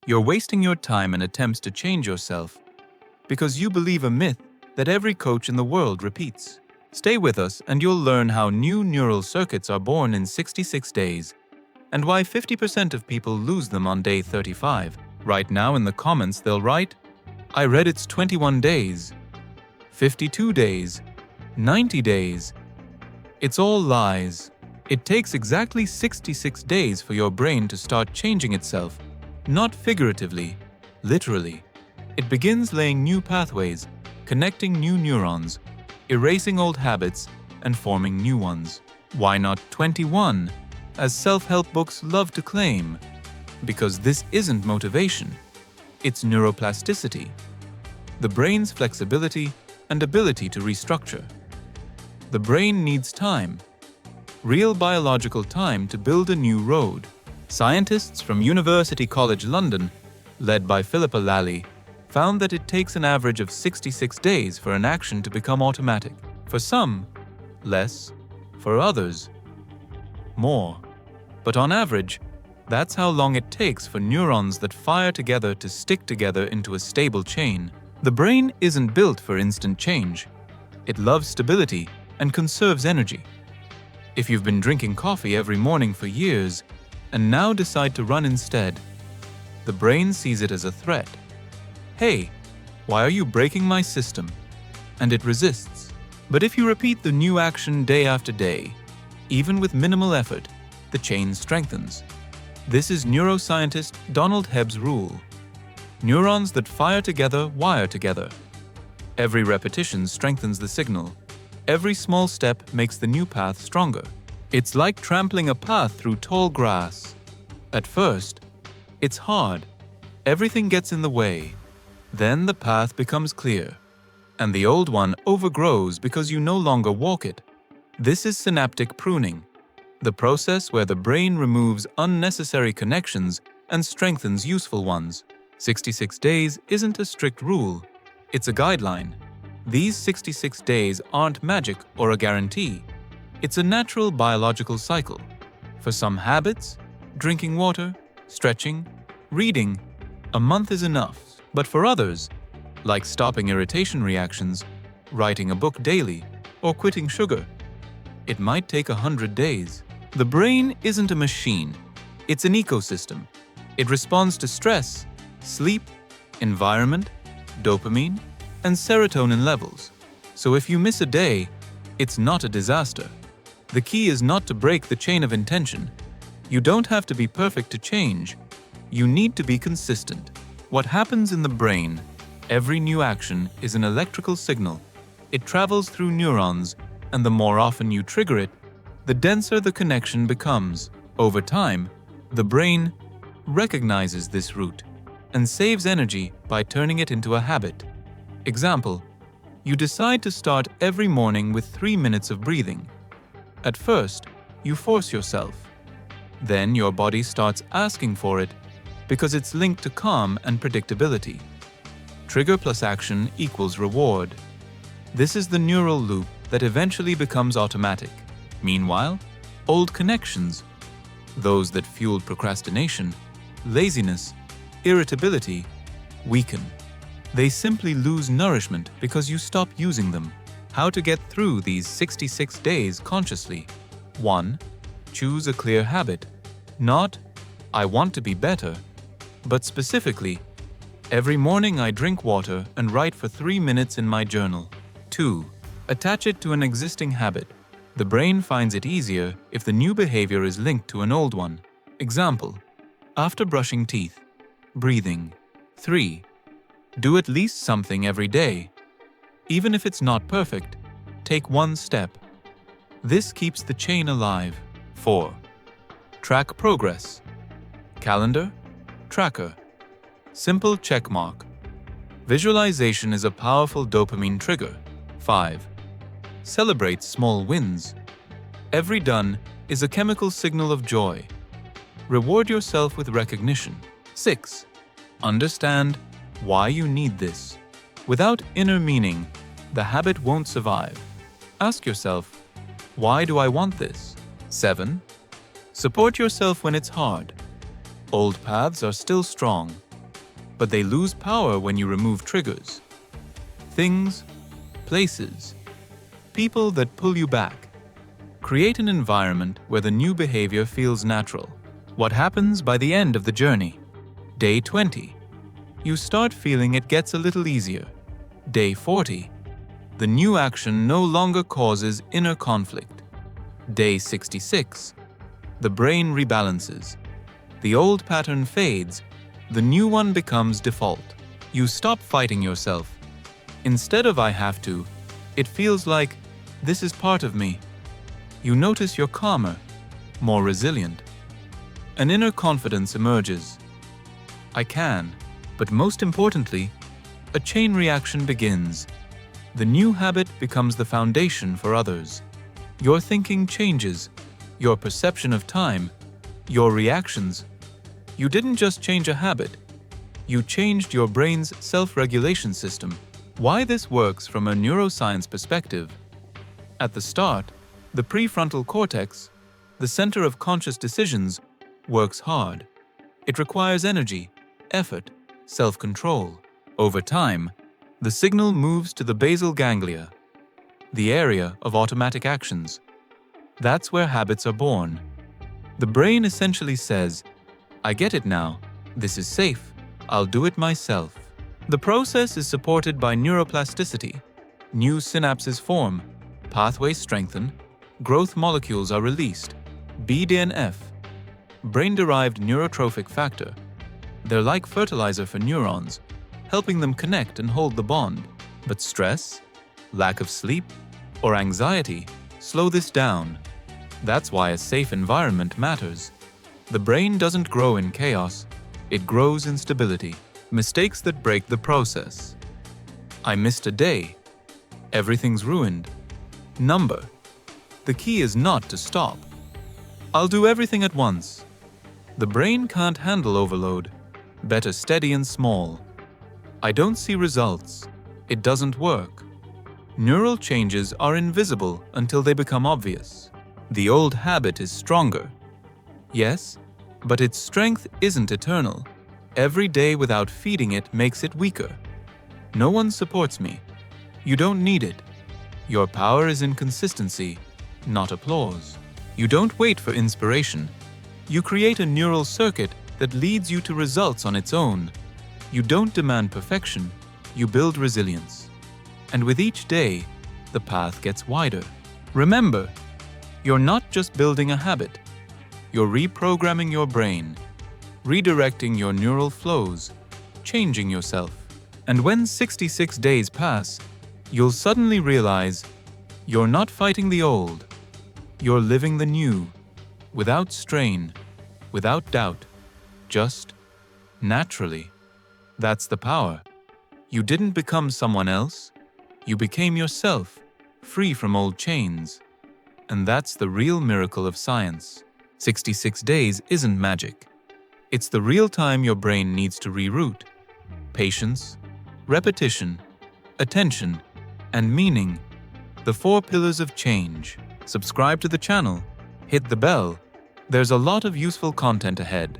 You're wasting your time in attempts to change yourself because you believe a myth that every coach in the world repeats. Stay with us and you'll learn how new neural circuits are born in 66 days and why 50% of people lose them on day 35. Right now in the comments they'll write, "I read it's 21 days, 52 days, 90 days. It's all lies." It takes exactly 66 days for your brain to start changing itself, not figuratively, literally. It begins laying new pathways, connecting new neurons, erasing old habits, and forming new ones. Why not 21, as self-help books love to claim? Because this isn't motivation, it's neuroplasticity, the brain's flexibility and ability to restructure. The brain needs time, real biological time to build a new road. Scientists from University College London, led by Philippa Lally, found that it takes an average of 66 days for an action to become automatic. For some, less; for others, more. But on average, that's how long it takes for neurons that fire together to stick together into a stable chain. The brain isn't built for instant change. It loves stability and conserves energy. If you've been drinking coffee every morning for years and now decide to run instead, the brain sees it as a threat. "Hey, why are you breaking my system?" And it resists. But if you repeat the new action day after day, even with minimal effort, the chain strengthens. This is neuroscientist Donald Hebb's rule. Neurons that fire together wire together. Every repetition strengthens the signal. Every small step makes the new path stronger. It's like trampling a path through tall grass. At first, it's hard. Everything gets in the way. Then the path becomes clear, and the old one overgrows because you no longer walk it. This is synaptic pruning, the process where the brain removes unnecessary connections and strengthens useful ones. 66 days isn't a strict rule. It's a guideline. These 66 days aren't magic or a guarantee. It's a natural biological cycle. For some habits, drinking water, stretching, reading, a month is enough. But for others, like stopping irritation reactions, writing a book daily, or quitting sugar, it might take 100 days. The brain isn't a machine. It's an ecosystem. It responds to stress, sleep, environment, dopamine, and serotonin levels. So if you miss a day, it's not a disaster. The key is not to break the chain of intention. You don't have to be perfect to change. You need to be consistent. What happens in the brain? Every new action is an electrical signal. It travels through neurons, and the more often you trigger it, the denser the connection becomes. Over time, the brain recognizes this route and saves energy by turning it into a habit. Example, you decide to start every morning with 3 minutes of breathing. At first, you force yourself. Then your body starts asking for it because it's linked to calm and predictability. Trigger plus action equals reward. This is the neural loop that eventually becomes automatic. Meanwhile, old connections, those that fueled procrastination, laziness, irritability, weaken. They simply lose nourishment because you stop using them. How to get through these 66 days consciously? 1. Choose a clear habit. Not, "I want to be better," but specifically, "Every morning I drink water and write for 3 minutes in my journal." 2. Attach it to an existing habit. The brain finds it easier if the new behavior is linked to an old one. Example, after brushing teeth, breathing. 3. Do at least something every day. Even if it's not perfect, take one step. This keeps the chain alive. 4. Track progress. Calendar, tracker, simple checkmark. Visualization is a powerful dopamine trigger. 5. Celebrate small wins. Every done is a chemical signal of joy. Reward yourself with recognition. 6. Understand why you need this. Without inner meaning, the habit won't survive. Ask yourself, why do I want this? 7. Support yourself when it's hard. Old paths are still strong. but they lose power when you remove triggers. Things, places, people that pull you back. Create an environment where the new behavior feels natural. What happens by the end of the journey? Day 20. You start feeling it gets a little easier. Day 40. The new action no longer causes inner conflict. Day 66. The brain rebalances. The old pattern fades, the new one becomes default. You stop fighting yourself. Instead of "I have to," it feels like "this is part of me." You notice you're calmer, more resilient. An inner confidence emerges. I can, but most importantly, a chain reaction begins. The new habit becomes the foundation for others. Your thinking changes, your perception of time, your reactions. You didn't just change a habit, you changed your brain's self-regulation system. Why this works from a neuroscience perspective? At the start, the prefrontal cortex, the center of conscious decisions, works hard. It requires energy, effort, self-control. Over time, the signal moves to the basal ganglia, the area of automatic actions. That's where habits are born. The brain essentially says, "I get it now. This is safe. I'll do it myself." The process is supported by neuroplasticity. New synapses form, pathways strengthen, growth molecules are released, BDNF, brain-derived neurotrophic factor. They're like fertilizer for neurons, helping them connect and hold the bond. But stress, lack of sleep, or anxiety slow this down. That's why a safe environment matters. The brain doesn't grow in chaos, it grows in stability. Mistakes that break the process. I missed a day. Everything's ruined. Number. The key is not to stop. I'll do everything at once. The brain can't handle overload. Better steady and small. I don't see results. It doesn't work. Neural changes are invisible until they become obvious. The old habit is stronger. Yes, but its strength isn't eternal. Every day without feeding it makes it weaker. No one supports me. You don't need it. Your power is in consistency, not applause. You don't wait for inspiration. You create a neural circuit that leads you to results on its own. You don't demand perfection, you build resilience. And with each day, the path gets wider. Remember, you're not just building a habit. You're reprogramming your brain, redirecting your neural flows, changing yourself. And when 66 days pass, you'll suddenly realize you're not fighting the old. You're living the new, without strain, without doubt, just naturally. That's the power. You didn't become someone else. You became yourself, free from old chains. And that's the real miracle of science. 66 days isn't magic. It's the real time your brain needs to reroute. Patience, repetition, attention, and meaning. The 4 pillars of change. Subscribe to the channel. Hit the bell. There's a lot of useful content ahead.